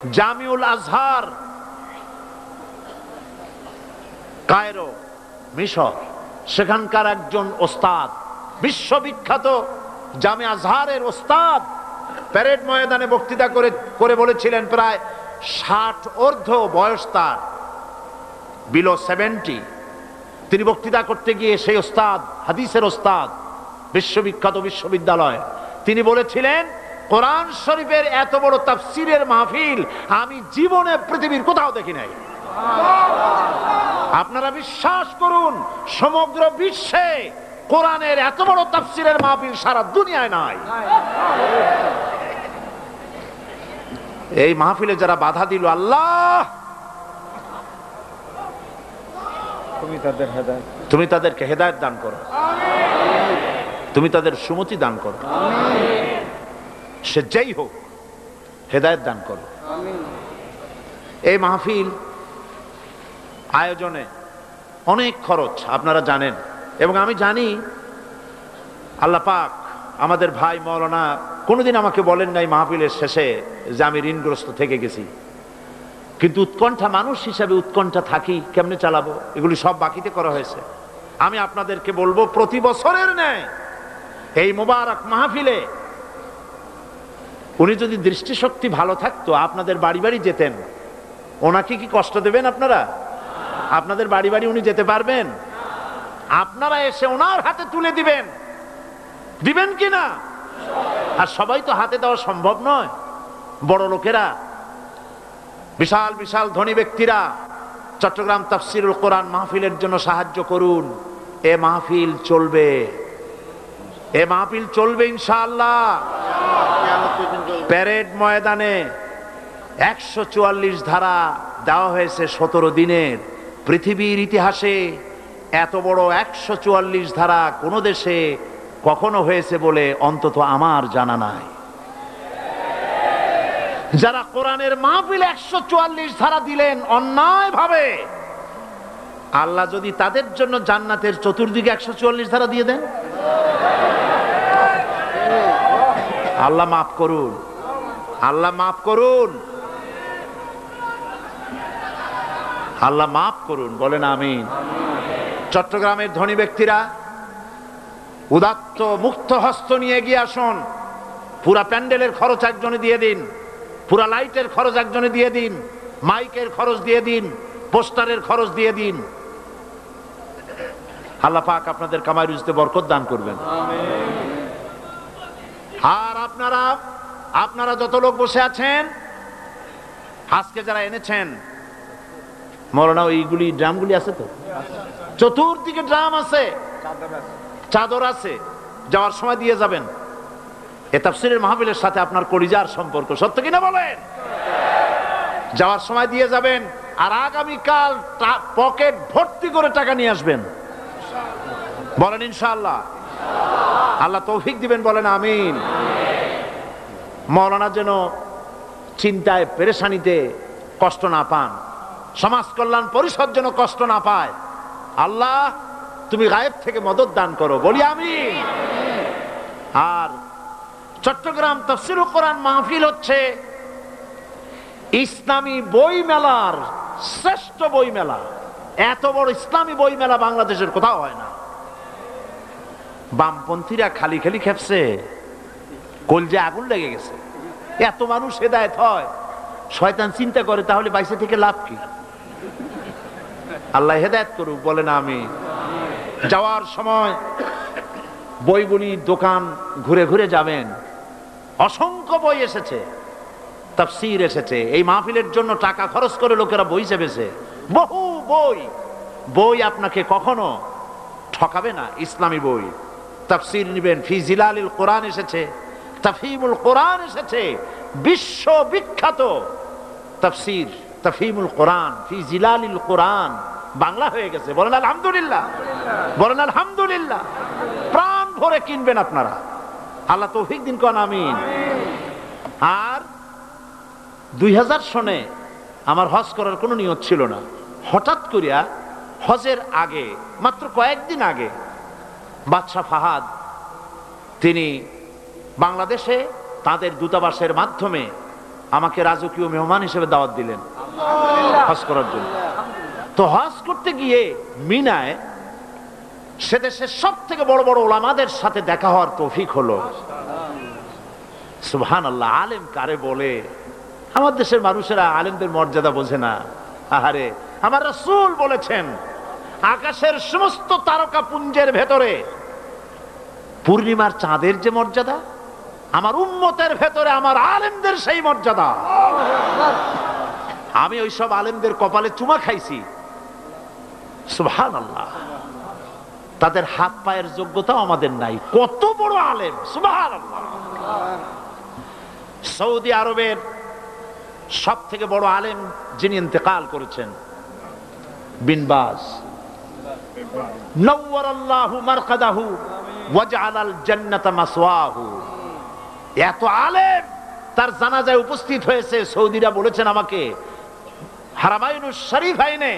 জামিউল আজহার, Cairo, মিশর, সেখানকার একজন ওস্তাদ, বিশ্ববিখ্যাত জামে আজহারের ওস্তাদ, প্যারেড ময়দানে বক্তৃতা করে বলেছিলেন, প্রায় 60 ঊর্ধ্ব বয়স তার, বিলো 70। তিনি বক্তৃতা করতে গিয়ে সেই ওস্তাদ, হাদিসের ওস্তাদ, বিশ্ববিখ্যাত বিশ্ববিদ্যালয়, তিনি বলেছিলেন, কোরআন শরীফের এত বড় তাফসীরের মাহফিল আমি জীবনে পৃথিবীর কোথাও দেখি নাই। আপনারা বিশ্বাস করুন, সমগ্র বিশ্বে কোরআনের এত বড় তাফসীরের মাহফিল সারা দুনিয়ায় নাই। এই মাহফিলে যারা বাধা দিল, আল্লাহ তুমি তাদেরকে হেদায়েত দান করো, তুমি তাদের সুমতি দান করো, সে যেই হোক হেদায়েত দান করো। এই মাহফিল আয়োজনে অনেক খরচ আপনারা জানেন, এবং আমি জানি আল্লাহ পাক আমাদের ভাই মাওলানা কোনোদিন আমাকে বলেন নাই মাহফিলের শেষে যে আমি ঋণগ্রস্ত থেকে গেছি, কিন্তু উৎকণ্ঠা, মানুষ হিসাবে উৎকণ্ঠা থাকি, কেমনে চালাবো, এগুলি সব বাকিতে করা হয়েছে। আমি আপনাদেরকে বলবো, প্রতি বছরের ন্যায় এই মোবারক মাহফিলে উনি যদি দৃষ্টিশক্তি ভালো থাকতো, আপনাদের বাড়ি বাড়ি যেতেন। ওনাকে কি কষ্ট দেবেন আপনারা? আপনাদের বাড়ি বাড়ি উনি যেতে পারবেন? আপনারা এসে ওনার হাতে তুলে দিবেন, দিবেন কি না? আর সবাই তো হাতে দেওয়া সম্ভব নয়। বড় লোকেরা, বিশাল বিশাল ধনী ব্যক্তিরা চট্টগ্রাম তাফসীরুল কোরআন মাহফিলের জন্য সাহায্য করুন। এ মাহফিল চলবে, এ মাহফিল চলবে ইনশাআল্লাহ। প্যারেড ময়দানে 144 ধারা দেওয়া হয়েছে 17 দিনের। পৃথিবীর ইতিহাসে এত বড় 144 ধারা কোন দেশে কখনো হয়েছে বলে অন্তত আমার জানা নাই। যারা কোরআনের মাহফিলে 144 ধারা দিলেন অন্যায় ভাবে, আল্লাহ যদি তাদের জন্য জান্নাতের চতুর্দিকে 144 ধারা দিয়ে দেন, আল্লাহ মাফ করুন, আল্লাহ মাফ করুন, আল্লাহ মাফ করুন, বলেন আমিন। চট্টগ্রামের ধনী ব্যক্তিরা উদাত্ত মুক্ত হস্ত নিয়ে এগিয়ে আসুন। পুরা প্যান্ডেলের খরচ একজনে দিয়ে দিন, পুরা লাইটের খরচ একজনে দিয়ে দিন, মাইকের খরচ দিয়ে দিন, পোস্টারের খরচ দিয়ে দিন। আল্লাহ পাক আপনাদের কামাই রুজিতে বরকত দান করবেন। আর আপনারা যত লোক বসে আছেন, আজকে যারা এনেছেন, মৌলানা ওইগুলি ড্রামগুলি আছে তো, চতুর্দিকে ড্রাম আছে, চাদর আছে, যাওয়ার সময় দিয়ে যাবেন। এ তাফসীরের মাহফিলের সাথে আপনার কলিজার সম্পর্ক, সত্য কিনা বলেন? যাওয়ার সময় দিয়ে যাবেন, আর আগামীকাল পকেট ভর্তি করে টাকা নিয়ে আসবেন, বলেন ইনশাআল্লাহ। আল্লাহ তৌফিক দিবেন, বলেন আমিন। মাওলানা যেন চিন্তায় পেরেশানিতে কষ্ট না পান, সমাজ কল্যাণ পরিষদ যেন কষ্ট না পায়। আল্লাহ তুমি গায়েব থেকে মদত দান করো, বলি আমিন। আর চট্টগ্রাম তাফসীরুল কোরআন মাহফিল হচ্ছে ইসলামী বই মেলার শ্রেষ্ঠ বই মেলা। এত বড় ইসলামী বই মেলা বাংলাদেশের কোথাও হয় না। বামপন্থীরা খালি খালি খেপছে, কলজে আগুন লেগে গেছে। এত মানুষ হেদায়েত হয়, শয়তান চিন্তা করে তাহলে বাইসে থেকে লাভ কি? আল্লাহ হেদায়েত করুক, বলেন আমিন। যাওয়ার সময় বইগুলি দোকান ঘুরে ঘুরে যাবেন। অসংখ্য বই এসেছে, তাফসীর এসেছে। এই মাহফিলের জন্য টাকা খরচ করে লোকেরা বই চেপেছে, বহু বই। বই আপনাকে কখনো ঠকাবে না, ইসলামী বই। তাফসীর নিবেন, ফি জিলালিল কোরআন এসেছে, তাফহিমুল কোরআন এসেছে, বিশ্ববিখ্যাত তাফসীর তাফহিমুল কোরআন ফি জিলালিল কোরআন বাংলা হয়ে গেছে, বলেন আলহামদুলিল্লাহ, বলেন আলহামদুলিল্লাহ। প্রাণ ভরে কিনবেন আপনারা, আল্লাহ তৌফিক দিন, কোন আমিন। আর 2000 সনে আমার হজ করার কোনো নিয়ত ছিল না। হঠাৎ করিয়া হজের আগে, মাত্র কয়েকদিন আগে, বাদশাহ ফাহাদ তিনি বাংলাদেশে তাদের দূতাবাসের মাধ্যমে আমাকে রাজকীয় মেহমান হিসেবে দাওয়াত দিলেন হজ করার জন্য। তো হজ করতে গিয়ে মিনায় সে দেশের সব থেকে বড় বড় ওলামাদের সাথে দেখা হওয়ার তৌফিক হলো। সুবহানাল্লাহ, আলেম কারে বলে? আমার দেশের মানুষেরা আলেমদের মর্যাদা বোঝে না। আহারে, আমার রাসূল বলেছেন আকাশের সমস্ত তারকা পুঞ্জের ভেতরে পূর্ণিমার চাঁদের যে মর্যাদা, আমার উম্মতের ভেতরে আমার আলেমদের সেই মর্যাদা। আমি ওইসব আলেমদের কপালে চুমা খাইছি। সুবহানাল্লাহ, তাদের হাত পায়ের যোগ্যতাও আমাদের নাই। কত বড় আলেম! সুবহানাল্লাহ। সৌদি আরবের সব থেকে বড় আলেম যিনি ইন্তেকাল করেছেন, বিন বাজ, নওয়ারাল্লাহু মারকাদাহু ওয়া জাআলাল জান্নাতা মাসওয়াহু। এত আলেম তার জানাজায় উপস্থিত হয়েছে। সৌদিরা বলেছেন আমাকে, হারামাইনুশ শরীফাইনে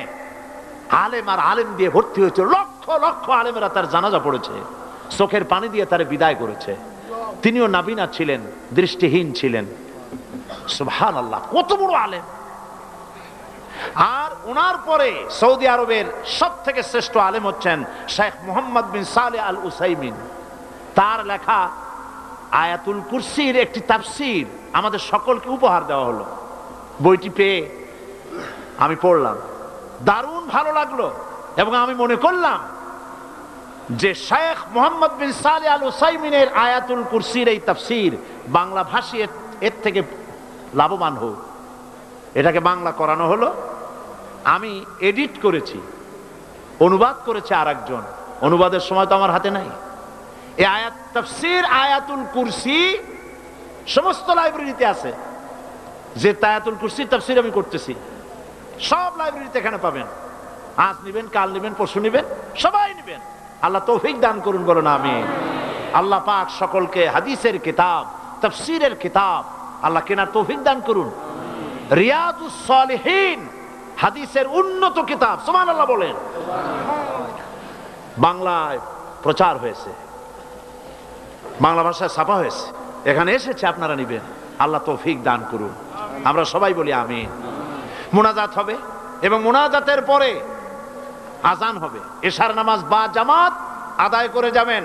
আলেম আর আলেম দিয়ে ভর্তি হয়েছে, লক্ষ লক্ষ আলেমেরা তার জানাজা পড়েছে, চোখের পানি দিয়ে তারে বিদায় করেছে। তিনিও নাবিনা ছিলেন, দৃষ্টিহীন ছিলেন। সুবহানাল্লাহ, কত বড় আলেম! আর ওনার পরে সৌদি আরবের সব থেকে শ্রেষ্ঠ আলেম হচ্ছেন শেখ মুহাম্মদ বিন সালেহ আল উসাইমিন। তার লেখা আয়াতুল কুরসির একটি তাফসীর আমাদের সকলকে উপহার দেওয়া হলো। বইটি পেয়ে আমি পড়লাম, দারুণ ভালো লাগলো, এবং আমি মনে করলাম যে শেখ মুহাম্মদ বিন সালেহ আল উসাইমিনের আয়াতুল কুরসির এই তাফসীর বাংলা ভাষী এর থেকে লাভবান হোক। এটাকে বাংলা করানো হলো, আমি এডিট করেছি, অনুবাদ করেছে আরেকজন। অনুবাদের সময় তো আমার হাতে নাই। এই আয়াত তাফসীর আয়াতুল কুরসি সমস্ত লাইব্রেরিতে আছে। যে আয়াতুল কুরসির তাফসীর আমি করতেছি, সব লাইব্রেরিতে এখানে পাবেন। আজ নিবেন, কাল নিবেন, পরশু নিবেন, সবাই নিবেন। আল্লাহ তৌফিক দান করুন, বলুন আমিন। আল্লাহ পাক সকলকে হাদিসের কিতাব, তাফসীরের কিতাব আল্লাহ কেনার তৌফিক দান করুন। রিয়াদুস সালিহিন হাদিসের উন্নত কিতাব, সুবহানাল্লাহ বলেন, বাংলায় প্রচার হয়েছে, বাংলা ভাষায় ছাপা হয়েছে, এখানে এসেছে, আপনারা নিবেন। আল্লাহ তৌফিক দান করুন। আমরা সবাই বলি আমিন। মুনাজাত হবে এবং মুনাজাতের পরে আজান হবে। এশার নামাজ বা জামাত আদায় করে যাবেন।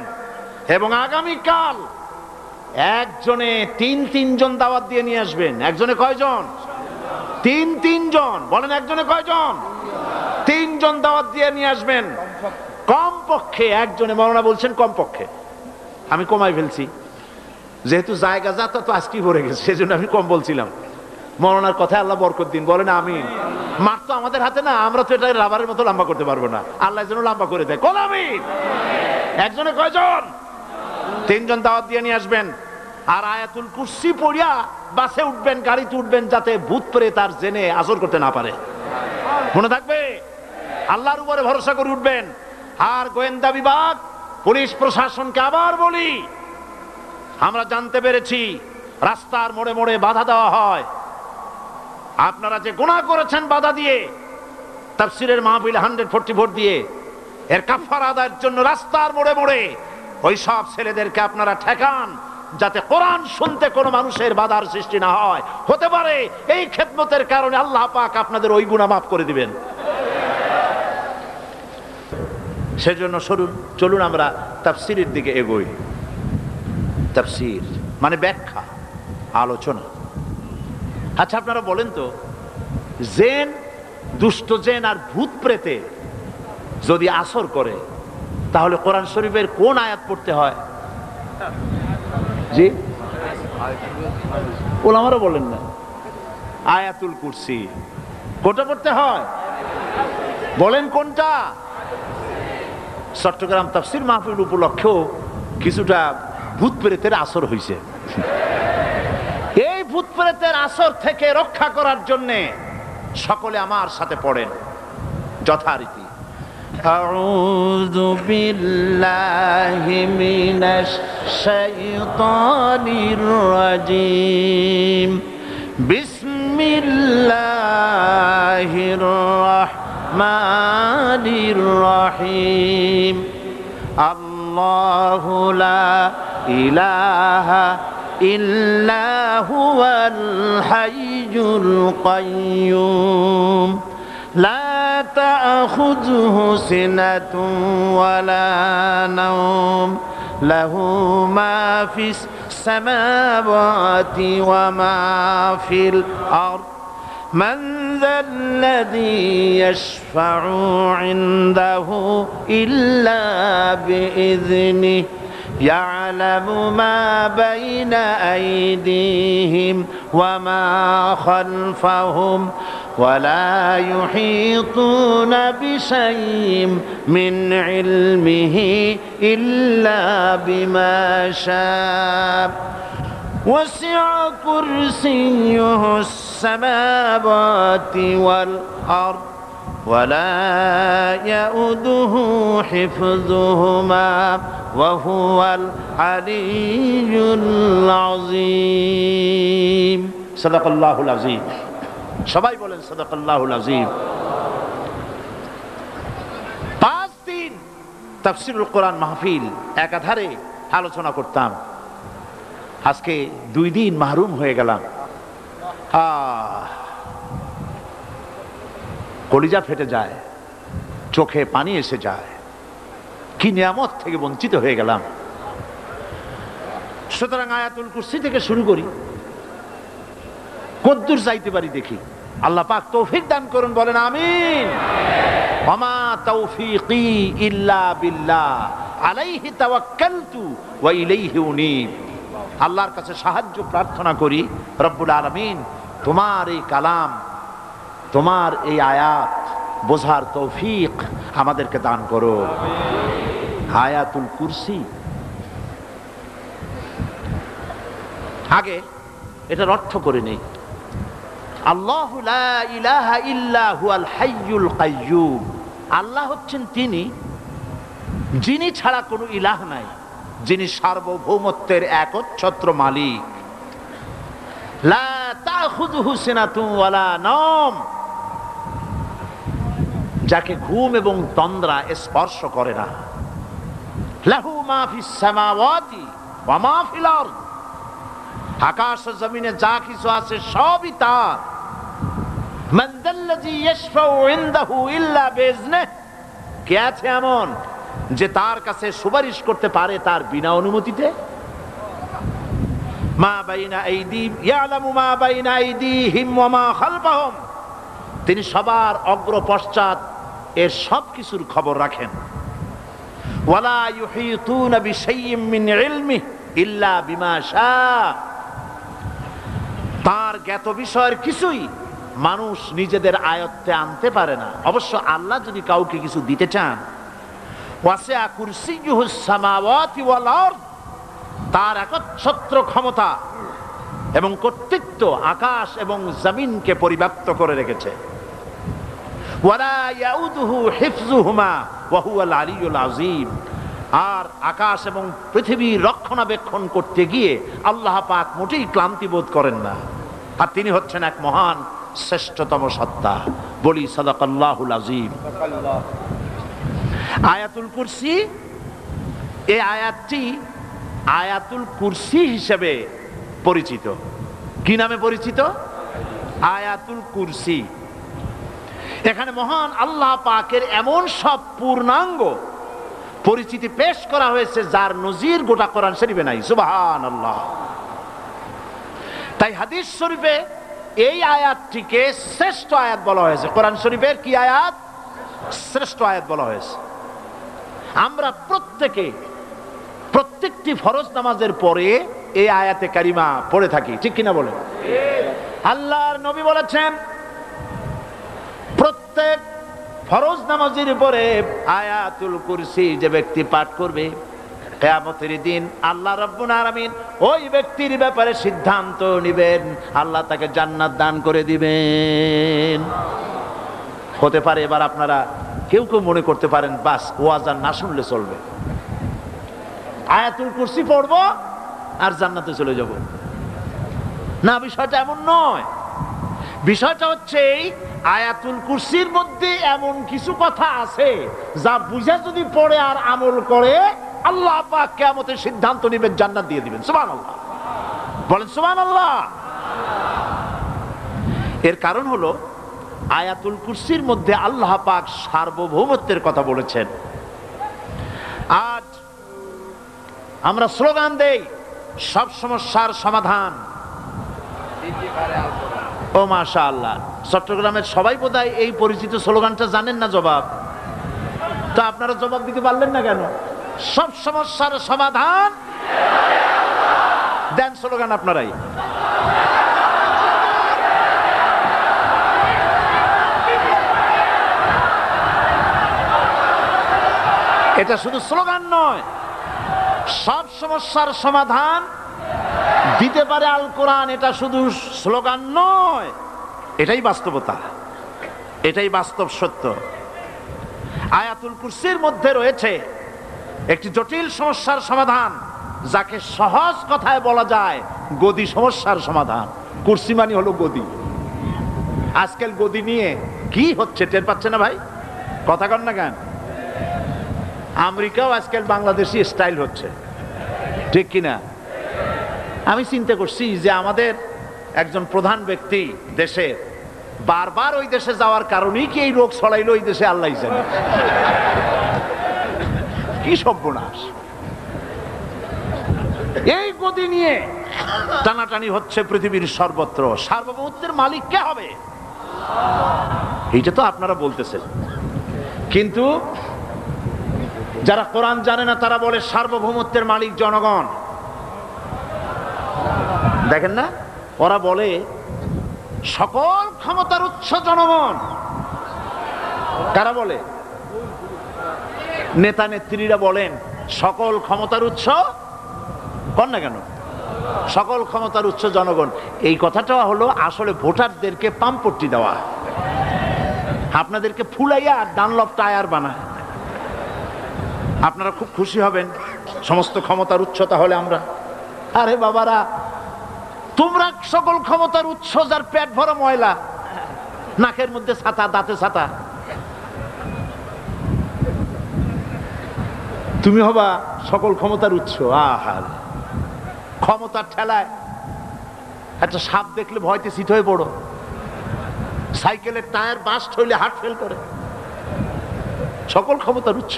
এবং আগামীকাল একজনে তিন জন দাওয়াত দিয়ে নিয়ে আসবেন। একজনে কয়জন? তিন জন। বলেন, একজনে কয়জন? 3 জন দাওয়াত দিয়ে নিয়ে আসবেন। কমপক্ষে একজনে, মাওলানা বলছেন কমপক্ষে, আমি কমাই ফেলছি যেহেতু জায়গা যাতা তো আজকেই ভরে গেছে, সেজন্য আমি কম বলছিলাম। মাওলানার কথায় আল্লাহ বরকত দিন, বলেন আমিন। মাঠ তো আমাদের হাতে না, আমরা তো এটা রাবারের মতো লম্বা করতে পারবো না, আল্লাহ যেন লম্বা করে দেয়। কোন আমিন। একজনে কয়জন? 3 জন দাওয়াত দিয়ে নিয়ে আসবেন। আর আয়াতুল কুরসি পড়িয়া বাসে উঠবেন, গাড়িতে উঠবেন, যাতে ভূত প্রেত আর জেনে আসর করতে না পারে। মনে থাকবে, আল্লাহর উপরে ভরসা করে উঠবেন। আর গোয়েন্দা বিভাগ, পুলিশ প্রশাসনকে আবার বলি, আমরা জানতে পেরেছি রাস্তার মোড়ে মোড়ে বাধা দেওয়া হয়। আপনারা যে গুনাহ করেছেন বাধা দিয়ে, তাফসীরের মাহফিলে 144 দিয়ে, এর কাফারা আদায়ের জন্য রাস্তার মোড়ে মোড়ে ওই সব ছেলেদেরকে আপনারা ঠেকান, যাতে কোরআন শুনতে কোনো মানুষের বাধার সৃষ্টি না হয়। হতে পারে এই খেদমতের কারণে আল্লাহ পাক আপনাদের ওই গুনাহ মাফ করে দিবেন। সেজন্য চলুন আমরা তাফসীরের দিকে এগোই। তাফসীর মানে ব্যাখ্যা, আলোচনা। আচ্ছা, আপনারা বলেন তো, জেন, দুষ্ট জেন আর ভূত প্রেতে যদি আসর করে, তাহলে কোরআন শরীফের কোন আয়াত পড়তে হয়? জি, ওলামারা বলেন না, আয়াতুল কুরসি। কোনটা পড়তে হয়? বলেন কোনটা? চট্টগ্রাম তাফসীর মাহফিল উপলক্ষেও কিছুটা ভূত প্রেতের আসর হয়েছে। এই ভূত প্রেতের আসর থেকে রক্ষা করার জন্য সকলে আমার সাথে পড়েন যথারীতি। আউযু বিল্লাহি মিনাশ শাইতানির রাজীম। বিসমিল্লাহির রাহমানির রাহিম। আল্লাহু লা ইলাহা إلا هو الحي القيوم لا تأخذه سنة ولا نوم له ما في السماوات وما في الأرض من ذا الذي يشفع عنده إلا بإذنه يعلم ما بين أيديهم وما خلفهم ولا يحيطون بشيء من علمه إلا بما شاء وسع كرسيه السماوات والأرض ولا يؤوده حفظهما وهو العلي العظيم صدق الله العظيم সবাই বলেন সাদাকাল্লাহুল আযীম 5 দিন তাফসীরুল কোরআন মাহফিল একাধারে আলোচনা করতাম আজকে 2 দিন মাহরুম হয়ে গেলাম কলিজা ফেটে যায় চোখে পানি এসে যায় কি নিয়ামত থেকে বঞ্চিত হয়ে গেলাম সুতরাং আয়াতুল কুরসি থেকে শুরু করি কদ্দুর যাইতে পারি দেখি আল্লাহ পাক তৌফিক দান করুন বলেন আমিন ওয়ামা তাওফীকি ইল্লা বিল্লাহ আলাইহি তাওয়াক্কালতু ওয়া ইলাইহি উনীব আল্লাহর কাছে সাহায্য প্রার্থনা করি রব্বুল আলামিন তোমার এই কালাম তোমার এই আয়াত বোঝার তৌফিক আমাদেরকে দান করো আয়াতুল কুরসি আগে এটার অর্থ করে নেই আল্লাহু লা ইলাহা ইল্লা হুয়াল হাইয়ুল কাইয়্যুম আল্লাহ হচ্ছেন তিনি যিনি ছাড়া কোনো ইলাহ নাই যিনি সার্বভৌমত্বের একচ্ছত্র মালিক লা তাখুযুহু সিনাতুন ওয়ালা নাওম যাকে ঘুম এবং তন্দ্রা স্পর্শ করে না লাহু মা ফিস সামাওয়াতি ওয়া মা ফিল আরদ আকাশ ও জমিনে যা কিছু আছে সবই তার মান যাল্লাযী ইয়াশফাউ ইনদাহু ইল্লা বিইজনিহি কে আছে এমন যে তার কাছে সুপারিশ করতে পারে তার বিনা অনুমতিতে মা বাইনা আইদিহিম ইয়ালামু মা বাইনা আইদিহিম ওয়া মা খালফাহুম তিনি সবার অগ্র পশ্চাৎ এর সব কিছুর খবর রাখেন ওয়ালা ইউহিতুনা বিশাইইম মিন ইলমিহি ইল্লা বিমা শাআ তার জ্ঞাত বিষয়ের কিছুই মানুষ নিজেদের আয়ত্তে আনতে পারে না অবশ্য আল্লাহ যদি কাউকে কিছু দিতে চান ওয়াসিআ কুরসিয়্যুহুস সামাওয়াতি ওয়াল আরদ তার একচ্ছত্র ক্ষমতা এবং কর্তৃত্ব আকাশ এবং জমিনকে পরিব্যাপ্ত করে রেখেছে ওয়ালা ইয়াউদুহু হিফযুহুমা ওয়া হুয়াল আলিয়্যুল আযীম আর আকাশ এবং পৃথিবীর রক্ষণাবেক্ষণ করতে গিয়ে আল্লাহ পাক মোটেই ক্লান্তি বোধ করেন না আর তিনি হচ্ছেন এক মহান শ্রেষ্ঠতম সত্তা বলি সাদাকাল্লাহুল আযীম আয়াতুল কুরসি এই আয়াতটি আয়াতুল কুরসি হিসেবে পরিচিত কি নামে পরিচিত আয়াতুল কুরসি এখানে মহান আল্লাহ পাকের এমন সব পূর্ণাঙ্গ পরিচিতি পেশ করা হয়েছে যার নজির গোটা কোরআন শরীফে নাই সুবহানাল্লাহ তাই হাদিস শরীফে এই আয়াতটিকে শ্রেষ্ঠ আয়াত বলা হয়েছে কোরআন শরীফের কি আয়াত শ্রেষ্ঠ আয়াত বলা হয়েছে আমরা প্রত্যেকটি ফরজ নামাজের পরে এই আয়াতে কারিমা পড়ে থাকি ঠিক কিনা বলে আল্লাহর নবী বলেছেন প্রত্যেক ফরজ নামাজের পরে আয়াতুল কুরসি যে ব্যক্তি পাঠ করবে কিয়ামতের দিন আল্লাহ রাব্বুল আলামিন ওই ব্যক্তির ব্যাপারে সিদ্ধান্ত নেবেন আল্লাহ তাকে জান্নাত দান করে দিবেন হতে পারে এবার আপনারা কেউ কেউ মনে করতে পারেন বাস ওয়াজ আর না শুনলে চলবে আয়াতুল কুরসি পড়বো আর জান্নাতে চলে যাব না বিষয়টা এমন নয় বিষয়টা হচ্ছে আয়াতুল কুরসির মধ্যে এমন কিছু কথা আছে যা বুঝে যদি পড়ে আর আমল করে আল্লাহ পাক কিয়ামতের সিদ্ধান্ত নেবেন জান্নাত দিয়ে দিবেন সুবহানাল্লাহ বলেন সুবহানাল্লাহ। এর কারণ হলো আয়াতুল কুরসির মধ্যে আল্লাহ পাক সার্বভৌমত্বের কথা বলেছেন। আজ আমরা স্লোগান দেই সব সমস্যার সমাধান। ও মাশাআল্লাহ, চট্টগ্রামের সবাই বোধহয় এই পরিচিত স্লোগানটা জানেন না। জবাব তো আপনারা জবাব দিতে পারলেন না কেন? সব সমস্যার সমাধান দেন স্লোগান আপনারাই। এটা শুধু স্লোগান নয়, সব সমস্যার সমাধান দিতে পারে আল কোরআন। এটা শুধু স্লোগান নয়, এটাই বাস্তবতা, এটাই বাস্তব সত্য। আয়াতুল কুরসির মধ্যে রয়েছে একটি জটিল সমস্যার সমাধান, যাকে সহজ কথায় বলা যায় গদি সমস্যার সমাধান। কুরসি মানে হলো গদি। আজকাল গদি নিয়ে কি হচ্ছে টের পাচ্ছে না ভাই? কথা কন না কেন? আমেরিকাও আজকাল বাংলাদেশি স্টাইল হচ্ছে, ঠিক কিনা? আমি চিন্তা করছি যে আমাদের একজন প্রধান ব্যক্তি দেশে বারবার ওই দেশে যাওয়ার কারণেই কি এই রোগ ছড়াইলো ওই দেশে, আল্লাহ জানে। কি সর্বনাশ! এই গদি নিয়ে টানাটানি হচ্ছে পৃথিবীর সর্বত্র। সার্বভৌমত্বের মালিক কে হবে? এইটা তো আপনারা বলতেছেন, কিন্তু যারা কোরআন জানে না তারা বলে সার্বভৌমত্বের মালিক জনগণ। দেখেন না, ওরা বলে সকল ক্ষমতার উৎস জনগণ। কারা বলে? নেতা নেত্রীরা বলেন সকল ক্ষমতার উৎস। কর না কেন? সকল ক্ষমতার উৎস জনগণ। এই কথাটা হলো আসলে ভোটারদেরকে পাম্পট্টি দেওয়া, আপনাদেরকে ফুলাইয়া ডানলপ টায়ার বানায়। আপনারা খুব খুশি হবেন সমস্ত ক্ষমতার উৎস তাহলে আমরা। আরে বাবারা, তোমরা সকল ক্ষমতার উৎস যার পেট ভরা ময়লা, নাকের মধ্যে ছাতা, দাঁতে ছাতা, তুমি হবা সকল ক্ষমতার উৎস। আহার ক্ষমতার ঠেলায় একটা সাপ দেখলে ভয়তে সিট হয়ে পড়ো, সাইকেলের টায়ার বাস্ট হইলে হার্ট ফেল করে। সকল ক্ষমতার উৎস,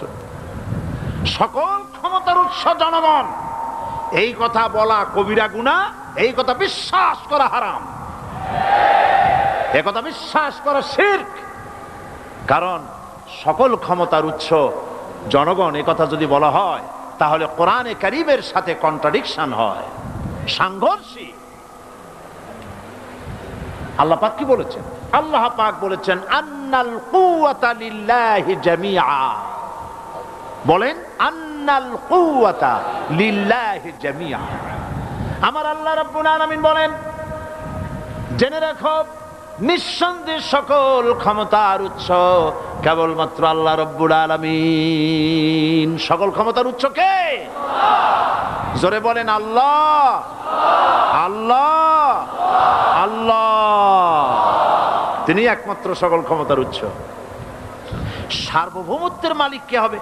সকল ক্ষমতার উৎস জনগণ, এই কথা বলা কবিরা গুনাহ, এই কথা বিশ্বাস করা হারাম, এই কথা বিশ্বাস করা শিরক। কারণ সকল ক্ষমতার উৎস জনগণ এই কথা যদি বলা হয় তাহলে কোরআনে কারীমের সাথে কন্ট্রাডিকশন হয়, সাংঘর্ষিক। আল্লাহ পাক কি বলেছেন? আল্লাহ পাক বলেছেন আন্নাল কুওয়াতা লিল্লাহি জামিআ। বলেন আন্নাল কুওয়াতা লিল্লাহি জামিআ। আমার আল্লাহ রাব্বুল আলামিন বলেন, জেনে রাখো নিঃসন্দেহে সকল ক্ষমতার উৎস কেবলমাত্র আল্লাহ রাব্বুল আলামিন। সকল ক্ষমতার উৎস কে? জোরে বলেন আল্লাহ, আল্লাহ, আল্লাহ। তিনি একমাত্র সকল ক্ষমতার উৎস। সার্বভৌমত্বের মালিক কে হবে?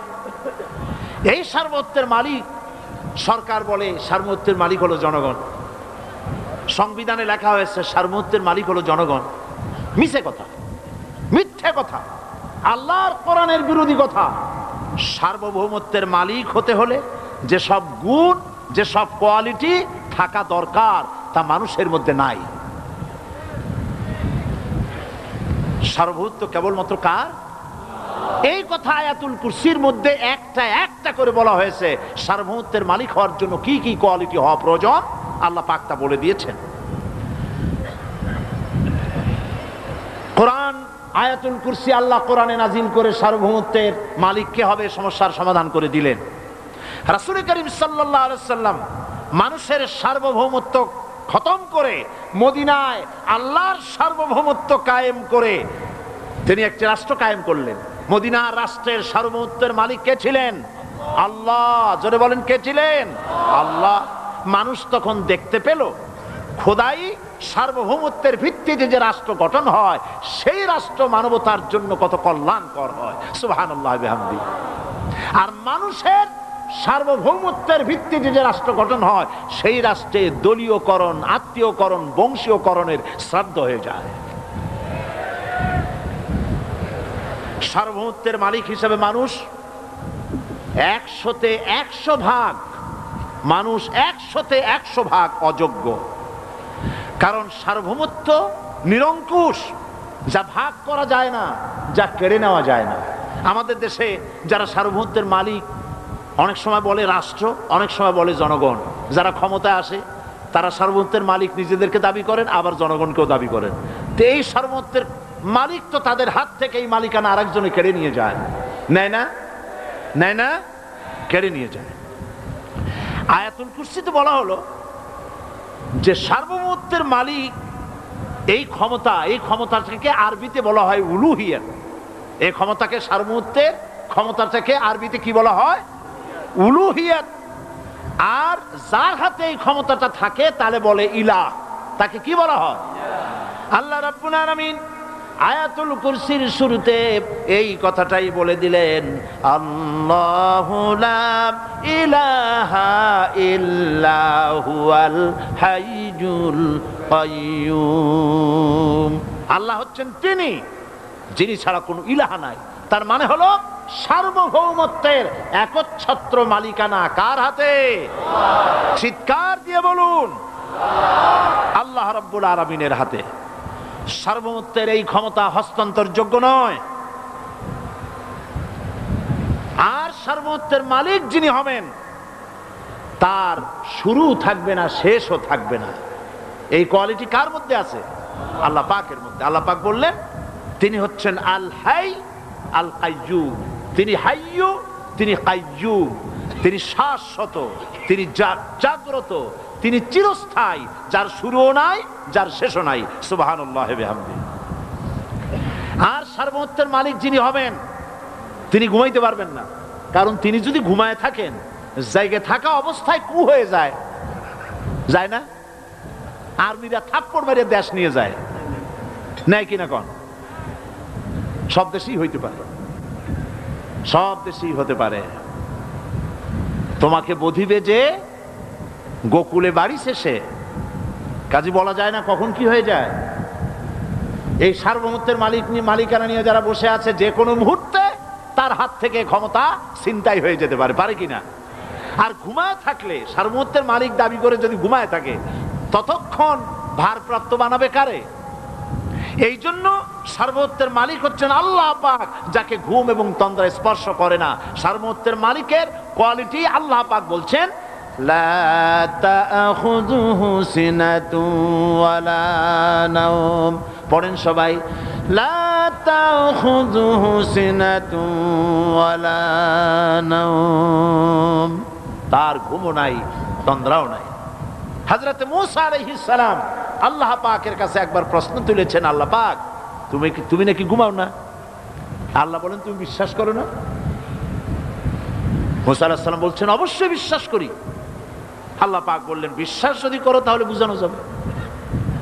এই সার্বভৌমত্বের মালিক সরকার বলে সার্বভৌমত্বের মালিক হলো জনগণ। সংবিধানে লেখা হয়েছে সার্বভৌমত্বের মালিক হলো জনগণ। মিছে কথা, মিথ্যে কথা, আল্লাহর কোরআনের বিরোধী কথা। সার্বভৌমত্বের মালিক হতে হলে যে সব গুণ, যে সব কোয়ালিটি থাকা দরকার তা মানুষের মধ্যে নাই। সার্বভৌমত্ব কেবলমাত্র কার? এই কথা আয়াতুল কুরসির মধ্যে একটা একটা করে বলা হয়েছে। সার্বভৌমত্বের মালিক হওয়ার জন্য কি কি কোয়ালিটি হওয়া প্রয়োজন আল্লাহ পাক তা বলে দিয়েছেন। কোরআন আয়াতুল কুরসি আল্লাহ কোরআনে নাজিল করে সার্বভৌমত্বের মালিক কে হবে সমস্যার সমাধান করে দিলেন। রাসূল করিম সাল্লাল্লাহু আলাইহি সাল্লাম মানুষের সার্বভৌমত্ব খতম করে মদিনায় আল্লাহর সার্বভৌমত্ব কায়েম করে তিনি একটি রাষ্ট্র কায়েম করলেন। মদিনার রাষ্ট্রের সার্বভৌমত্বের মালিক কে ছিলেন? আল্লাহ। জোরে বলেন কে ছিলেন? আল্লাহ। মানুষ তখন দেখতে পেল খোদাই সার্বভৌমত্বের ভিত্তিতে যে রাষ্ট্র গঠন হয় সেই রাষ্ট্র মানবতার জন্য কত কল্যাণকর হয়। সুবহানাল্লাহ বিহামদি। আর মানুষের সার্বভৌমত্বের ভিত্তিতে যে রাষ্ট্র গঠন হয় সেই রাষ্ট্রে দলীয়করণ, আত্মীয়করণ, বংশীয়করণের শ্রাদ্ধ হয়ে যায়। সার্বভৌমত্বের মালিক হিসেবে মানুষ 100-তে 100 ভাগ, মানুষ 100-তে 100 ভাগ অযোগ্য। কারণ সার্বভৌমত্ব নিরঙ্কুশ, যা ভাগ করা যায় না, যা কেড়ে নেওয়া যায় না। আমাদের দেশে যারা সার্বভৌমত্বের মালিক অনেক সময় বলে রাষ্ট্র, অনেক সময় বলে জনগণ। যারা ক্ষমতায় আসে তারা সার্বভৌমত্বের মালিক নিজেদেরকে দাবি করেন, আবার জনগণকেও দাবি করেন। তো এই সার্বভৌমত্বের মালিক তো তাদের হাত থেকে এই মালিকানা আরেকজনে কেড়ে নিয়ে যায়, নেয় না? নেয় না? কেড়ে নিয়ে যায়। আয়াতুল কুরসিতে বলা হলো যে সার্বভৌমত্বের মালিক এই ক্ষমতাটাকে আরবিতে বলা হয় উলুহিয়াত। এই ক্ষমতাকে, সার্বভৌমত্বের ক্ষমতাটাকে আরবিতে কি বলা হয়? উলুহিয়াত। আর যার হাতে এই ক্ষমতাটা থাকে তাহলে বলে ইলাহ, তাকে কি বলা হয়? আল্লাহ রাব্বুল আলামিন আয়াতুল কুরসির শুরুতে এই কথাটাই বলে দিলেন, আল্লাহু লা ইলাহা ইল্লা হুয়াল হাইয়ুল কাইয়্যুম। আল্লাহ হচ্ছেন তিনি যিনি ছাড়া কোনো ইলাহা নাই। তার মানে হলো সার্বভৌমত্বের একচ্ছত্র মালিকানা কার হাতে? চিৎকার দিয়ে বলুন, আল্লাহ রাব্বুল আলামিনের হাতে। সার্বভৌমত্বের এই ক্ষমতা হস্তান্তরযোগ্য নয়। আর সার্বভৌমত্বের মালিক যিনি হবেন তার শুরু থাকবে না, শেষও থাকবে না। এই কোয়ালিটি কার মধ্যে আছে? আল্লাহ পাকের মধ্যে। আল্লাহ পাক বললেন তিনি হচ্ছেন আল হাই আল কাইয়্যুম। তিনি হাইয়্যু, তিনি কাইয়্যুম। তিনি শাশ্বত, তিনি জাগ্রত, তিনি চিরস্থায়ী, যার শুরুও নাই, যার শেষও নাই। সুবহানাল্লাহি ওয়া বিহামদিহি। আর সার্বভৌমত্বের মালিক যিনি হবেন তিনি ঘুমাইতে পারবেন না। কারণ তিনি যদি ঘুমায় থাকেন, জায়গায় থাকা অবস্থায় কু হয়ে যায়, যায় না? আর্মিরা থাপ্পড় মেরে দেশ নিয়ে যায়, নেয় কিনা কোন? সব দেশেই হইতে পারে, সব দেশেই হতে পারে। তোমাকে বধিবে যে গোকুলে বাড়ি শেষে, কাজে বলা যায় না কখন কি হয়ে যায়। এই সার্বভৌমত্বের মালিকানা নিয়ে যারা বসে আছে, যে কোনো মুহূর্তে তার হাত থেকে ক্ষমতা ছিনতাই হয়ে যেতে পারে, পারে কিনা? আর ঘুমায় থাকলে, সার্বভৌমত্বের মালিক দাবি করে যদি ঘুমায় থাকে, ততক্ষণ ভারপ্রাপ্ত বানাবে কারে? এই জন্য সার্বভৌমত্বের মালিক হচ্ছেন আল্লাহ পাক, যাকে ঘুম এবং তন্দ্রা স্পর্শ করে না। সার্বভৌমত্বের মালিকের কোয়ালিটি আল্লাহ পাক বলছেন লা তাখুযুহু সিনাতুন ওয়ালা নাওম। পড়েন সবাই, লা তাখুযুহু সিনাতুন ওয়ালা নাওম। তার ঘুমও নাই, তন্দ্রাও নাই। হযরত মূসা আলাইহিস সালাম আল্লাহ পাকের কাছে একবার প্রশ্ন তুলেছেন, আল্লাহ পাক তুমি নাকি ঘুমাও না? আল্লাহ বলেন তুমি বিশ্বাস করো না? মূসা আলাইহিস সালাম বলছেন অবশ্যই বিশ্বাস করি। আল্লাহ পাক বললেন বিশ্বাস যদি করো তাহলে বুঝানো যাবে।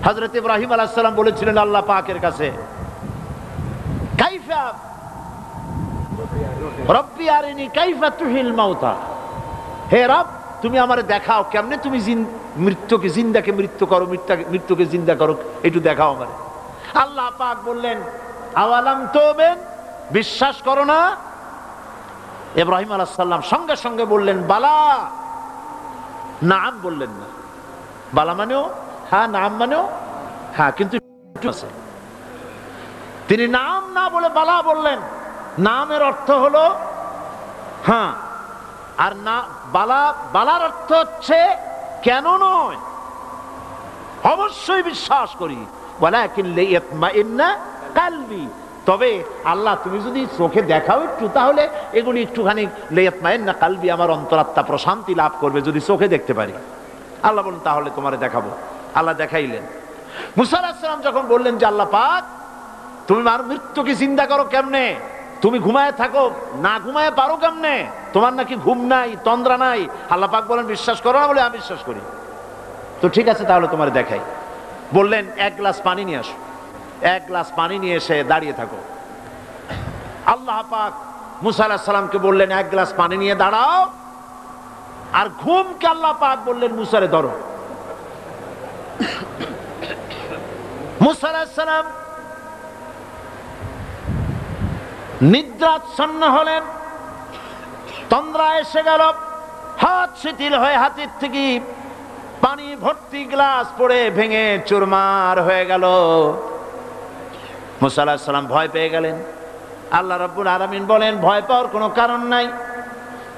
হযরত ইব্রাহিম আলাইহিস সালাম বলেছিলেন আল্লাহ পাকের কাছে, কাইফা রব্বি আরিনি কাইফা তুহিল মাউতা, হে রব তুমি আমারে দেখাও কেমনে তুমি মৃত্যুকে জিন্দাকে মৃত্যু করো, মৃত্যুকে জিন্দা করো, একটু দেখাও আমারে। আল্লাহ পাক বললেন আওয়ালাম তুমিন, বিশ্বাস করো না? ইব্রাহিম আলাইহিস সালাম সঙ্গে সঙ্গে বললেন বালা। নাম বললেন না, বালা মানেও হ্যাঁ, নাম মানেও হ্যাঁ, কিন্তু তিনি নাম না বলে বালা বললেন। নামের অর্থ হলো হ্যাঁ, আর না বালার অর্থ হচ্ছে কেন নয়, অবশ্যই বিশ্বাস করি। ওয়ালাকিন লিয়াতমাইন্না কালবি, তবে আল্লাহ তুমি যদি চোখে দেখাও একটু, তাহলে এগুলি একটুখানি লিয়াতমাইন্না কালবি, আমার অন্তরাত্মা প্রশান্তি লাভ করবে যদি চোখে দেখতে পারি। আল্লাহ বলেন তাহলে তোমারে দেখাবো। আল্লাহ দেখাইলেন। মুসা আলাইহিস সালাম যখন বললেন যে আল্লাহ পাক তুমি আর মৃত্যুকে চিন্তা করো কেমনে, তুমি ঘুমায় থাকো, না ঘুমায় পারো কেমনে, তোমার নাকি ঘুম নাই, তন্দ্রা নাই। আল্লাহ পাক বলেন বিশ্বাস করো না? বলে আমি বিশ্বাস করি। তো ঠিক আছে তাহলে তোমার দেখাই। বললেন এক গ্লাস পানি নিয়ে আসো। এক গ্লাস পানি নিয়ে এসে দাঁড়িয়ে থাকো। আল্লাহ পাক মুসা আলাইহিস সালামকে বললেন এক গ্লাস পানি নিয়ে দাঁড়াও। আর ঘুমকে আল্লাহ পাক বললেন মুসারে ধরো। মুসা আলাইহিস সালাম নিদ্রাচ্ছন্ন হলেন, তন্দ্রা এসে গেল, হাত শিথিল হয়ে হাতের থেকে পানি ভর্তি গ্লাস পড়ে ভেঙে চুরমার হয়ে গেল। মুসা আলাইহিস সালাম ভয় পেয়ে গেলেন। আল্লাহ রাব্বুল আলামিন বলেন, ভয় পাওয়ার কোনো কারণ নাই,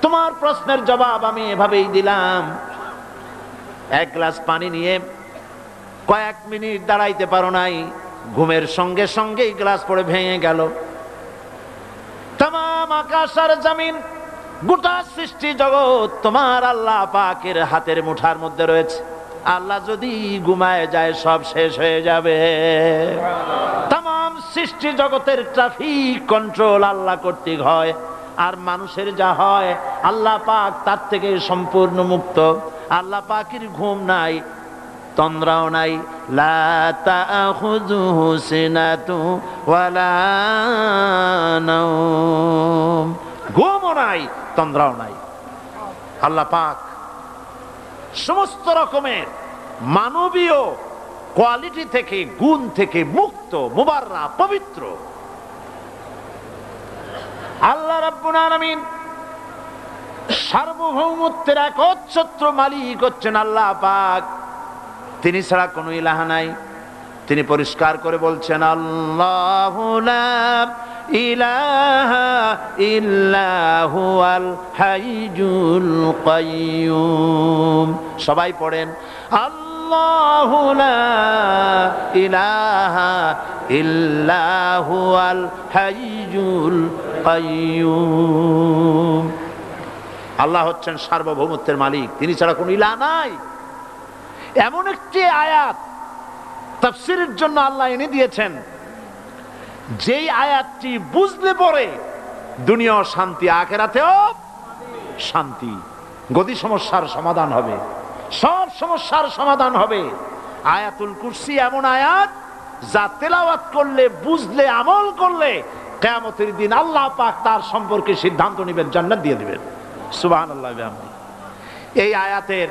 তোমার প্রশ্নের জবাব আমি এভাবেই দিলাম। এক গ্লাস পানি নিয়ে কয়েক মিনিট দাঁড়াইতে পারো নাই, ঘুমের সঙ্গে সঙ্গেই গ্লাস পড়ে ভেঙে গেল। তামাম আকাশ আর জমিন, গোটা সৃষ্টি জগৎ তোমার আল্লাহ পাকের হাতের মুঠার মধ্যে রয়েছে। আল্লাহ যদি ঘুমায় যায় সব শেষ হয়ে যাবে। তামাম সৃষ্টি জগতের ট্রাফিক কন্ট্রোল আল্লাহ কর্তৃক হয়, আর মানুষের যা হয় আল্লাহ পাক তার থেকে সম্পূর্ণ মুক্ত। আল্লাহ পাকের ঘুম নাই, তন্দ্রাও নাই। লা তাখুযুহু সিনাতু ওয়ালা নাওম, ঘুমও নাই, তন্দ্রাও নাই। আল্লাহ পাক সমস্ত রকমের মানবীয় কোয়ালিটি থেকে, গুণ থেকে মুক্ত, মুবাররা, পবিত্র। আল্লাহ রাব্বুল আলামিন সার্বভৌমত্বের একচ্ছত্র মালিক হচ্ছেন আল্লাহ পাক। তিনি ছাড়া কোনো ইলাহ নাই। তিনি পরিষ্কার করে বলছেন, আল্লাহু লা ইলাহা ইল্লা হুয়াল হাইয়ুল কাইয়্যুম। সবাই পড়েন, আল্লাহু লা ইলাহা ইল্লা হুয়াল হাইয়ুল কাইয়্যুম। আল্লাহ হচ্ছেন সার্বভৌমত্বের মালিক, তিনি ছাড়া কোনো ইলাহ নাই। এমন একটি আয়াত তাফসীরের জন্য আল্লাহ এনে দিয়েছেন, যেই আয়াতটি বুঝলে পরে দুনিয়াও শান্তি, আখিরাতেও শান্তি। গদি সমস্যার সমাধান হবে, সব সমস্যার সমাধান হবে। আয়াতুল কুরসি এমন আয়াত যা তেলাওয়াত করলে, বুঝলে, আমল করলে কিয়ামতের দিন আল্লাহ পাক তার সম্পর্কে সিদ্ধান্ত নেবেন, জান্নাত দিয়ে দিবেন। সুবহানাল্লাহ ওয়া বিহামদিহি। এই আয়াতের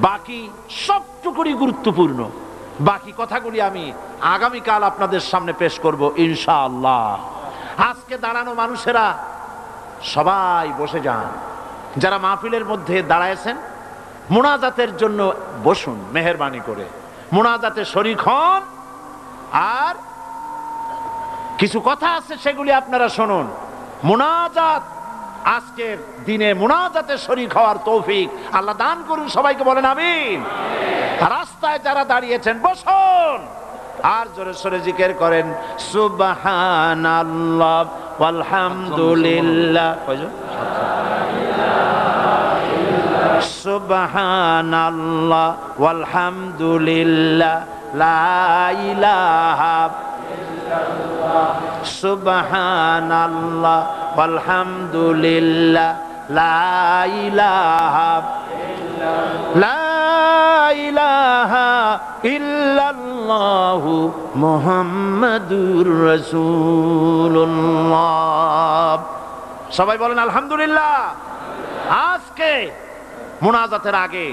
বাকি সবটুকুই গুরুত্বপূর্ণ। বাকি কথাগুলি আমি আগামীকাল আপনাদের সামনে পেশ করব ইনশাআল্লাহ। আজকে দাঁড়ানো মানুষেরা সবাই বসে যান। যারা মাহফিলের মধ্যে দাঁড়ায়ছেন, মুনাজাতের জন্য বসুন, মেহেরবানি করে মুনাজাতে শরীক হন। আর কিছু কথা আছে সেগুলি আপনারা শুনুন। মুনাজাত, আজকের দিনে মুনাজাতে শরীক হওয়ার তৌফিক আল্লাহ দান করুন সবাইকে, বলেন আমিন। রাস্তায় যারা দাঁড়িয়েছেন বসুন, আর জোরে সোরে জিকির করেন, সুবহানাল্লাহ ওয়ালহামদুলিল্লাহ, সুবহানাল্লাহ ওয়ালহামদুলিল্লাহ, লা ইলাহা ইল্লাল্লাহ, সুবহানাল্লাহ ওয়ালহামদুলিল্লাহ, লা ইলাহা ইল্লাল্লাহ, লা ইলাহা ইল্লাল্লাহু মুহাম্মাদুর রাসূলুল্লাহ। সবাই বলেন আলহামদুলিল্লাহ। আজকে মুনাজাতের আগে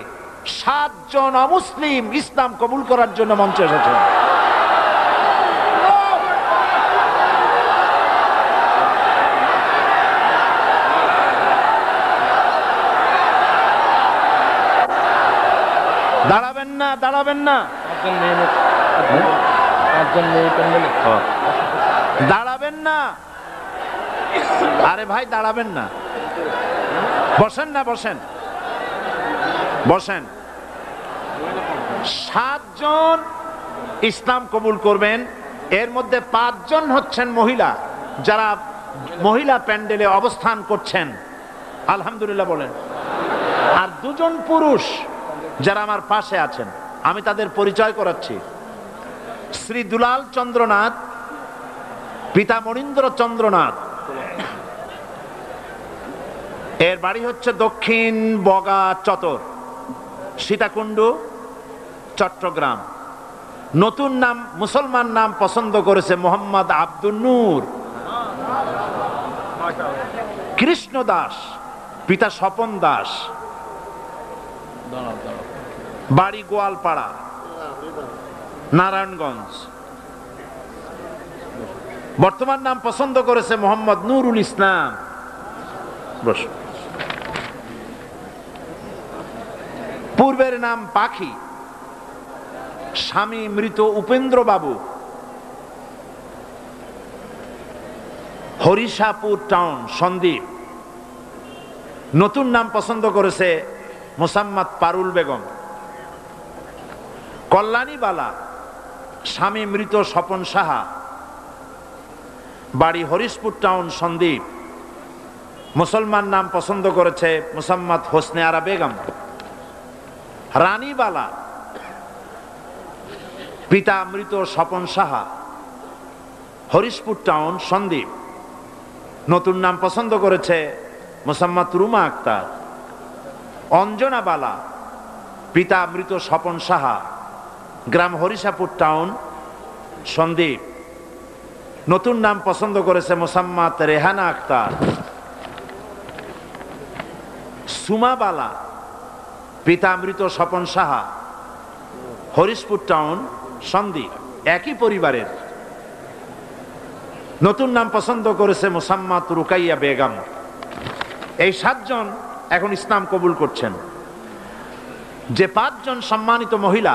7 জন অমুসলিম ইসলাম কবুল করার জন্য মঞ্চে এসেছেন। দাঁড়াবেন না, দাঁড়াবেন না, দাঁড়াবেন না। আরে ভাই দাঁড়াবেন না, বসেন না, বসেন বসেন। 7 জন ইসলাম কবুল করবেন, এর মধ্যে 5 জন হচ্ছেন মহিলা, যারা মহিলা প্যান্ডেলে অবস্থান করছেন, আলহামদুলিল্লাহ বলেন। আর 2 জন পুরুষ যারা আমার পাশে আছেন, আমি তাদের পরিচয় করাচ্ছি। শ্রী দুলাল চন্দ্রনাথ, পিতা মনীন্দ্র চন্দ্রনাথ, এর বাড়ি হচ্ছে দক্ষিণ বগা চতর, সীতাকুণ্ডু, চট্টগ্রাম। নতুন নাম, মুসলমান নাম পছন্দ করেছে মোহাম্মদ আব্দুল নূর। কৃষ্ণ দাস, পিতা স্বপন দাস, বাড়ি গোয়ালপাড়া, নারায়ণগঞ্জ। বর্তমান নাম পছন্দ করেছে মোহাম্মদ নুরুল ইসলাম। বস। পূর্বের নাম পাখি, স্বামী মৃত উপেন্দ্র বাবু, হরিষাপুর টাউন, সন্দ্বীপ। নতুন নাম পছন্দ করেছে মোসাম্মদ পারুল বেগম। কল্যাণী বালা, স্বামী মৃত স্বপন সাহা, বাড়ি হরিশপুর টাউন, সন্দ্বীপ। মুসলমান নাম পছন্দ করেছে মোসাম্মদ হোসনে আরা বেগম। রানী বালা, পিতা মৃত স্বপন সাহা, হরিশপুর টাউন, সন্দ্বীপ। নতুন নাম পছন্দ করেছে মোসাম্মদ রুমা আক্তার। অঞ্জনা বালা, পিতা মৃত স্বপন সাহা, গ্রাম হরিষাপুর টাউন, সন্দ্বীপ। নতুন নাম পছন্দ করেছে মোসাম্মদ রেহানা আক্তার। সুমা বালা, পিতা মৃত স্বপন সাহা, হরিশপুর টাউন, সন্দ্বীপ, একই পরিবারের। নতুন নাম পছন্দ করেছে মোসাম্মদ রুকাইয়া বেগম। এই 7 জন এখন ইসলাম কবুল করছেন। যে 5 জন সম্মানিত মহিলা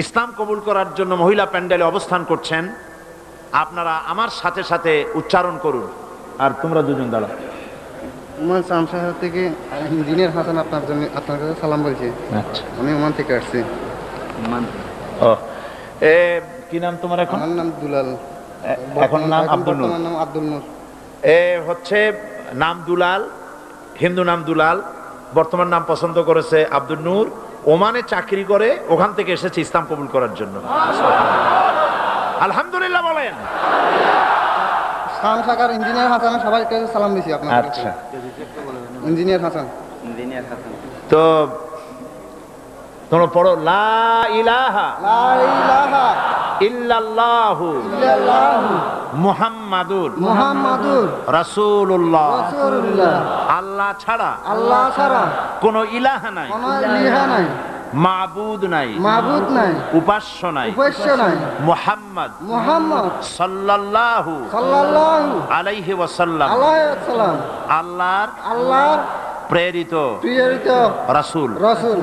ইসলাম কবুল করার জন্য মহিলা প্যান্ডেলে অবস্থান করছেন, আপনারা আমার সাথে সাথে উচ্চারণ করুন। আর তোমরা দুজন দাঁড়াও। ওমান শামশাহার থেকে ইঞ্জিনিয়ার হাসান আপনার জন্য, আপনার কাছে সালাম বলছি। আচ্ছা, আমি ওমান থেকে আসছি। কি নাম তোমার এখন? আমার নাম দুলাল। এখন নাম আব্দুল নূর। আমার নাম আব্দুল নূর। হচ্ছে নাম দুলাল, হিন্দু নাম দুলাল। বর্তমান নাম পছন্দ করেছে আব্দুল নূর। ওমানে চাকরি করে, ওখান থেকে এসেছে ইসলাম কবুল করার জন্য। আলহামদুলিল্লাহ বলেন। শামশাকার ইঞ্জিনিয়ার হাসান, সবাই কাছে সালাম দিছি আপনার। আচ্ছা, ইঞ্জিনিয়ার হাসান। তো তোমরা পড়ো লা ইলাহা লা ইলাহা ইল্লাল্লাহু ইল্লাল্লাহু মুহাম্মাদুর মুহাম্মাদুর রাসূলুল্লাহ। রাসূলুল্লাহ। আল্লাহ ছাড়া আল্লাহ ছাড়া কোনো ইলাহ নাই, কোনো ইলাহা নাই, মাবুদ নাই, মাবুদ নাই, উপাস্য নাই, উপাস্য নাই, মুহাম্মদ মুহাম্মদ সাল্লাল্লাহু সাল্লাল্লাহু আলাইহি ওয়াসাল্লাম আলাইহি ওয়াসাল্লাম আল্লাহর প্রেরিত প্রিয়রিত রাসূল। রাসূল।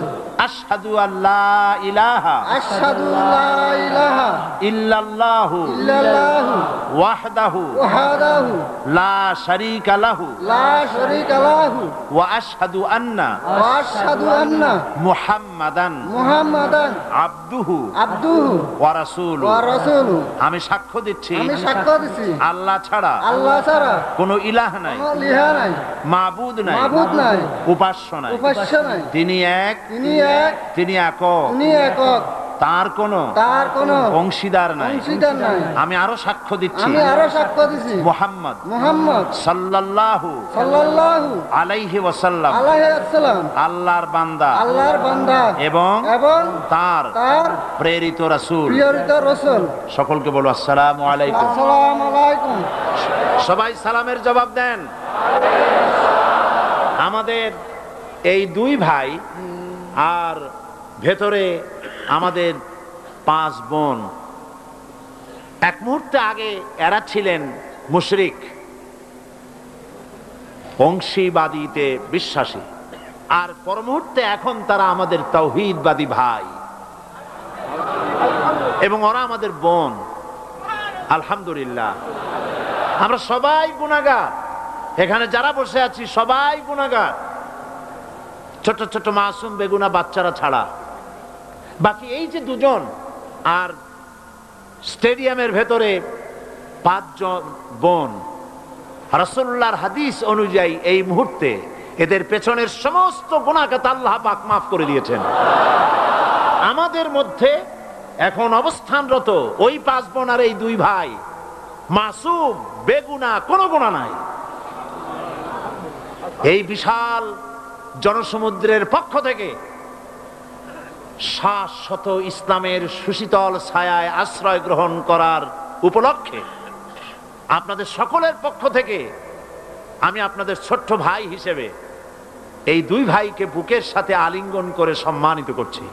আশহাদু আল্লা ইলাহা আশহাদু লা ইলাহা ইল্লাল্লাহু ইল্লাল্লাহু ওয়াহদাহু ওয়াহদাহু লা শারীকা লাহু লা শারীকা লাহু ওয়া আশহাদু আন্না ওয়া আশহাদু আন্না মুহাম্মাদান মুহাম্মাদান আবদুহু আবদুহু ওয়া রাসূলুহু। ওয়া রাসূলুহু। আমি সাক্ষ্য দিচ্ছি আমি সাক্ষ্য দিছি আল্লাহ ছাড়া আল্লাহ ছাড়া কোনো ইলাহ নাই, কোনো ইলাহা নাই, মাবুদ নাই, মাবুদ নাই, উপাস্য নাই। উপাস্য নাই। তিনি এক, তিনি এক, তিনি একক, তিনি একক, তার কোনো তার কোনো অংশীদার নাই। অংশীদার নাই। আমি আরো সাক্ষ্য দিচ্ছি আমি আরো সাক্ষ্য দিছি মুহাম্মদ মুহাম্মদ সাল্লাল্লাহু সাল্লাল্লাহু আলাইহি ওয়াসাল্লাম আলাইহি ওয়াসাল্লাম আল্লাহর বান্দা আল্লাহর বান্দা এবং এবং তার তার প্রেরিত রাসূল। প্রিয়রিত রাসূল। সকলকে বলো আসসালামু আলাইকুম। আসসালামু আলাইকুম। সবাই সালামের জবাব দেন। আমাদের এই 2 ভাই আর ভেতরে আমাদের 5 বোন। এক মুহূর্তে আগে এরা ছিলেন মুশরিক, অংশীবাদীতে বিশ্বাসী, আর পর মুহূর্তে এখন তারা আমাদের তাওহীদবাদী ভাই এবং ওরা আমাদের বোন। আলহামদুলিল্লাহ, আমরা সবাই গুনাহগার। এখানে যারা বসে আছি সবাই গুনাহগার, ছোট ছোট মাসুম বেগুনা বাচ্চারা ছাড়া। বাকি এই যে 2 জন আর স্টেডিয়ামের ভেতরে 5 জন বোন, রাসূলুল্লাহর হাদিস অনুযায়ী এই মুহূর্তে এদের পেছনের সমস্ত গুনাহকে আল্লাহ পাক মাফ করে দিয়েছেন। আমাদের মধ্যে এখন অবস্থানরত ওই 5 বোন আর এই 2 ভাই মাসুম, বেগুনা, কোনো গুনাহ নাই। এই বিশাল জনসমুদ্রের পক্ষ থেকে শাশ্বত ইসলামের সুশীতল ছায়ায় আশ্রয় গ্রহণ করার উপলক্ষে আপনাদের সকলের পক্ষ থেকে আমি আপনাদের ছোট্ট ভাই হিসেবে এই দুই ভাইকে বুকের সাথে আলিঙ্গন করে সম্মানিত করছি।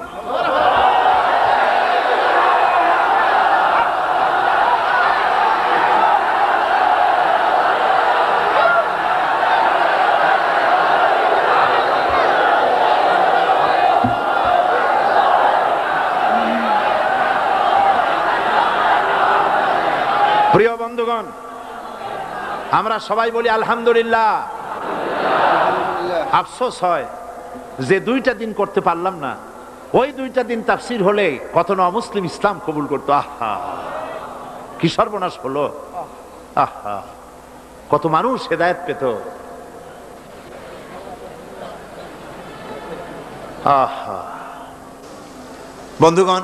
প্রিয় বন্ধুগণ, আমরা সবাই বলি আলহামদুলিল্লাহ। আফসোস হয় যে দুইটা দিন করতে পারলাম না। ওই দুইটা দিন তাফসীর হলে কত অমুসলিম ইসলাম কবুল করতো। আহা, কি সর্বনাশ হলো! আহা, কত মানুষ হেদায়েত পেত। আহা, বন্ধুগণ,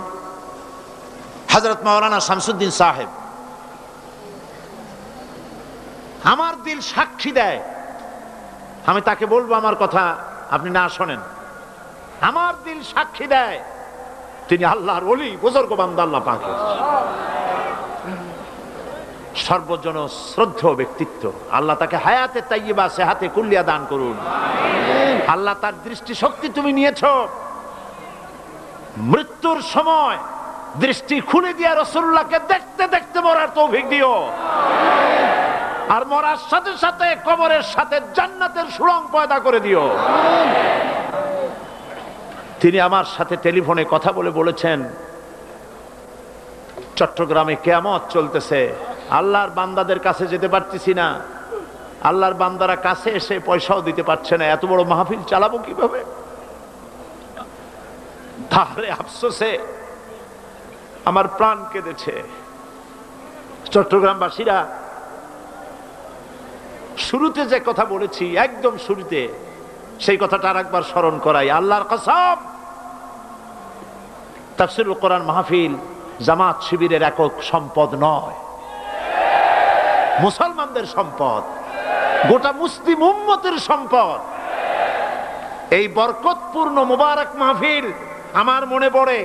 হযরত মাওলানা শামসুদ্দিন সাহেব, আমার দিল সাক্ষী দেয়, আমি তাকে বলবো আমার কথা আপনি না শোনেন, আমার দিল সাক্ষী দেয় তিনি আল্লাহর ওলি, বুজুর্গ বান্দা আল্লাহ পাকের সর্বজন শ্রদ্ধেয় ব্যক্তিত্ব। আল্লাহ তাকে হায়াতে তাইয়্যিবা সেহাতে কুল্লিয়া দান করুন। আল্লাহ তার দৃষ্টি শক্তি তুমি নিয়েছো, মৃত্যুর সময় দৃষ্টি খুলে দিয়ে রাসূলুল্লাহকে দেখতে দেখতে মরার তৌফিক দিও, আর মরার সাথে সাথে কবরের সাথে জান্নাতের সুড়ঙ্গ পয়দা করে দিও। তিনি আমার সাথে টেলিফোনে কথা বলে বলেছেন, চট্টগ্রামে কিয়ামত চলতেছে, আল্লাহর বান্দাদের কাছে যেতে পারতেছি না, আল্লাহর বান্দারা কাছে এসে পয়সাও দিতে পারছে না, এত বড় মাহফিল চালাবো কিভাবে? তাহলে আফসোসে আমার প্রাণ কেঁদেছে। চট্টগ্রামবাসীরা, শুরুতে যে কথা বলেছি, একদম শুরুতে সেই কথাটা আরেকবার স্মরণ করাই। আল্লাহর কসম, তাফসীরুল কোরআন মাহফিল জামাত শিবিরের একক সম্পদ নয়, মুসলমানদের সম্পদ, গোটা মুসলিম উম্মতের সম্পদ। এই বরকতপূর্ণ মুবারক মাহফিল আমার মনে পড়ে